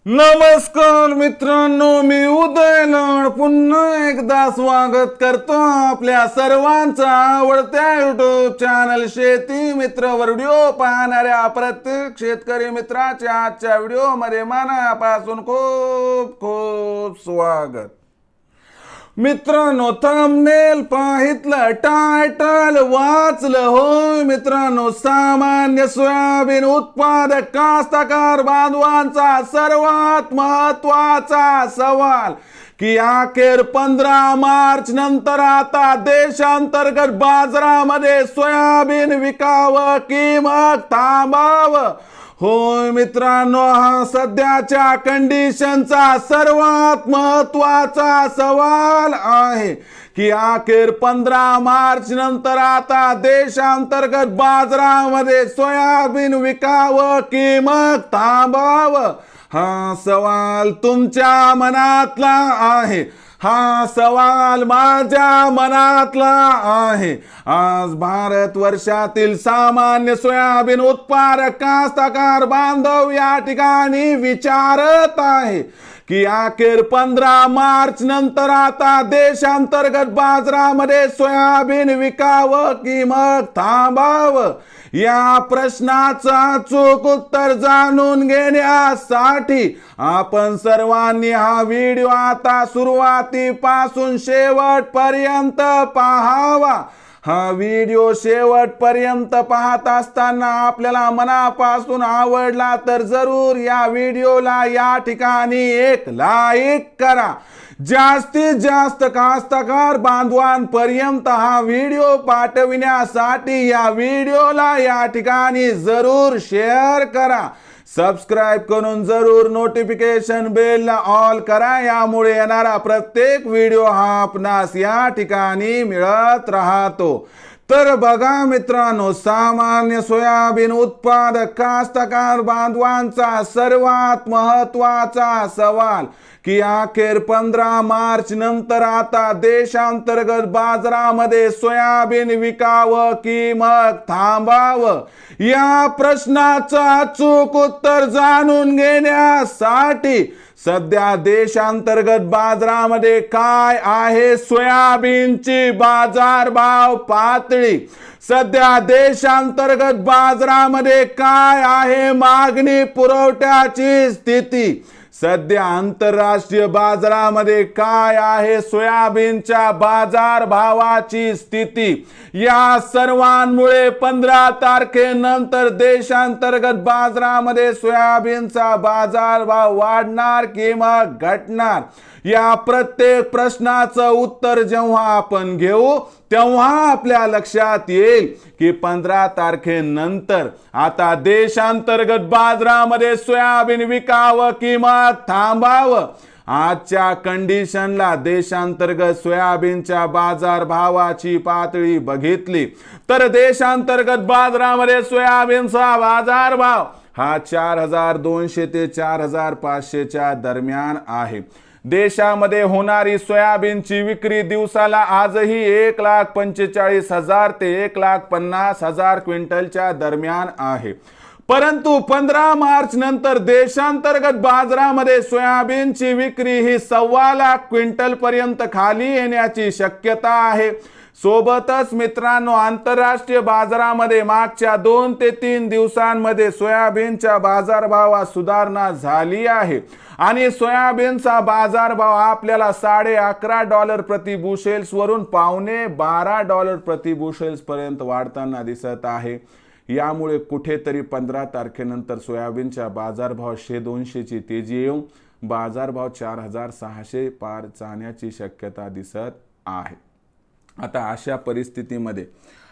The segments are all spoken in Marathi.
नमस्कार मित्रांनो, मी उदय लाड पुन्हा एकदा स्वागत करतो आपल्या सर्वांचा आवडत्या युट्यूब चॅनल शेती मित्र वर व्हिडिओ पाहणाऱ्या प्रत्येक शेतकरी मित्राच्या आजच्या व्हिडिओ मध्ये मनापासून खूप खूप स्वागत. मित्रांनो, थंबनेल पाहितलं, टायटल वाचलं होय मित्रांनो. सामान्य सोयाबीन उत्पादक कास्तकार बांधवांचा सर्वात महत्वाचा सवाल की अखेर 15 मार्च नंतर आता देशांतर्गत बाजारामध्ये सोयाबीन विकावं की मग थांबावं. होय मित्रांनो, हा सध्याच्या कंडिशनचा सर्वात महत्वाचा सवाल आहे की अखेर 15 मार्च नंतर आता देशांतर्गत बाजारामध्ये सोयाबीन विकावं की मग थांबावं. हा सवाल तुमच्या मनातला आहे, हा सवाल माझ्या मनातला आहे. आज भारत वर्षातील सामान्य सोयाबीन उत्पादक कास्तकार बांधव या ठिकाणी विचारत आहे की अखेर 15 मार्च नंतर आता देशांतर्गत बाजारामध्ये सोयाबीन विकावं की मग थांबावं. या प्रश्नाचं अचूक उत्तर जाणून घेण्यासाठी आपण सर्वांनी हा व्हिडिओ आता सुरुवातीपासून शेवटपर्यंत पाहावा. हा व्हिडिओ शेवटपर्यंत पाहत असताना आपल्याला मनापासून आवडला तर जरूर या व्हिडिओला या ठिकाणी एक लाईक करा. जास्तीत जास्त कास्तकार बांधवांपर्यंत हा व्हिडिओ पाठविण्यासाठी या व्हिडिओला या ठिकाणी जरूर शेअर करा. सबस्क्राइब करून जरूर नोटिफिकेशन बेलला ऑल करा. यामुळे येणारा प्रत्येक व्हिडिओ हा आपणास या ठिकाणी मिळत राहतो. तर बघा मित्रांनो, सामान्य सोयाबीन उत्पादक कास्तकार बांधवांचा सर्वात महत्वाचा सवाल की अखेर 15 मार्च नंतर आता देशांतर्गत बाजारामध्ये सोयाबीन विकावं की मग थांबावं. या प्रश्नाचं अचूक उत्तर जाणून घेण्यासाठी सध्या देशांतर्गत बाजारामध्ये काय आहे सोयाबीनची बाजारभाव पातळी, सध्या देशांतर्गत बाजारामध्ये काय आहे मागणी पुरवठ्याची स्थिती, सध्या आंतरराष्ट्रीय बाजारामध्ये काय आहे सोयाबीनच्या बाजारभावाची स्थिती, या सर्वांमुळे 15 तारखेनंतर देशांतर्गत बाजारामध्ये सोयाबीनचा बाजारभाव वाढणार की मग घटणार. या प्रत्येक प्रश्नाचं उत्तर जेव्हा आपण घेऊ तेव्हा आपल्या लक्षात येईल की 15 तारखेनंतर आता देशांतर्गत बाजारामध्ये सोयाबीन विकावं की मग थांबावं. आजच्या कंडिशनला देशांतर्गत सोयाबीनच्या बाजारभावाची पातळी बघितली तर देशांतर्गत बाजारामध्ये सोयाबीनचा बाजारभाव हा 4200 ते 4500 च्या दरम्यान आहे. देशामध्ये होणारी सोयाबीनची विक्री दिवसाला आजही 1,45,000 ते 1,50,000 क्विंटलच्या दरम्यान आहे. परंतु 15 मार्च नंतर देशांतर्गत बाजारामध्ये सोयाबीनची विक्री ही 1.25 लाख क्विंटल पर्यंत खाली येण्याची शक्यता आहे. सोबतच मित्रांनो, आंतरराष्ट्रीय बाजारामध्ये मागच्या 2 ते 3 दिवसांमध्ये सोयाबीनच्या बाजारभावात सुधारणा झाली आहे आणि सोयाबीनचा बाजारभाव आपल्याला $11.5 प्रति बुशेल्स वरून $12.5 प्रति बुशेल्स पर्यंत वाढताना दिसत आहे. यामुळे कुठेतरी 15 तारखेनंतर सोयाबीनच्या बाजारभाव 100-200 ची तेजी येऊन बाजारभाव 4,600 पार जाण्याची शक्यता दिसत आहे. आता अशा परिस्थितीमध्ये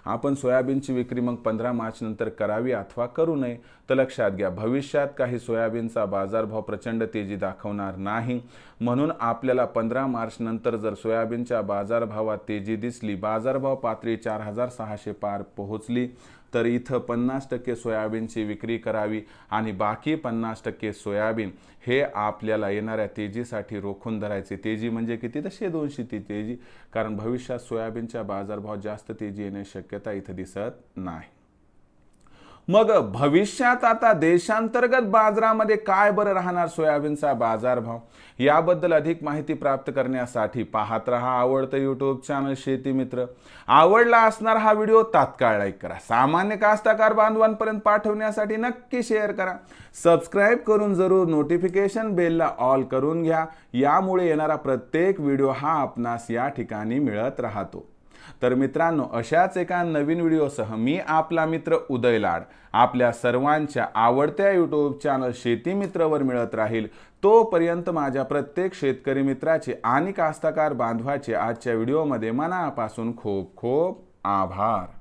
आपण सोयाबीनची विक्री मग 15 मार्च नंतर करावी अथवा करू नये. तर लक्षात घ्या, भविष्यात काही सोयाबीनचा बाजारभाव प्रचंड तेजी दाखवणार नाही. म्हणून आपल्याला 15 मार्च नंतर जर सोयाबीनच्या बाजारभावात तेजी दिसली, बाजारभाव पातळी 4,600 पार पोहोचली, तर इथं 50% सोयाबीनची विक्री करावी आणि बाकी 50% सोयाबीन हे आपल्याला येणाऱ्या तेजीसाठी रोखून धरायचे. तेजी म्हणजे किती? तर 100-200 ती तेजी, कारण भविष्यात सोयाबीनच्या बाजारभाव जास्त तेजी येण्याची शक्यता इथं दिसत नाही. मग भविष्यात आता देशांतर्गत बाजारामध्ये काय बरं राहणार सोयाबीनचा बाजारभाव, याबद्दल अधिक माहिती प्राप्त करण्यासाठी पाहत रहा आवडतं यूट्यूब चॅनल शेती मित्र. आवडला असणार हा व्हिडिओ तात्काळ लाईक करा. सामान्य कास्तकार बांधवांपर्यंत पाठवण्यासाठी नक्की शेअर करा. सबस्क्राईब करून जरूर नोटिफिकेशन बेलला ऑल करून घ्या. यामुळे येणारा प्रत्येक व्हिडिओ हा आपणास या ठिकाणी मिळत राहतो. तर मित्रांनो, अशाच एका नवीन व्हिडिओसह मी आपला मित्र उदय लाड आपल्या सर्वांच्या आवडत्या यूट्यूब चॅनल शेती मित्रवर मिळत राहील. तोपर्यंत माझ्या प्रत्येक शेतकरी मित्राचे आणि कास्तकार बांधवाचे आजच्या व्हिडिओमध्ये मनापासून खूप खूप आभार.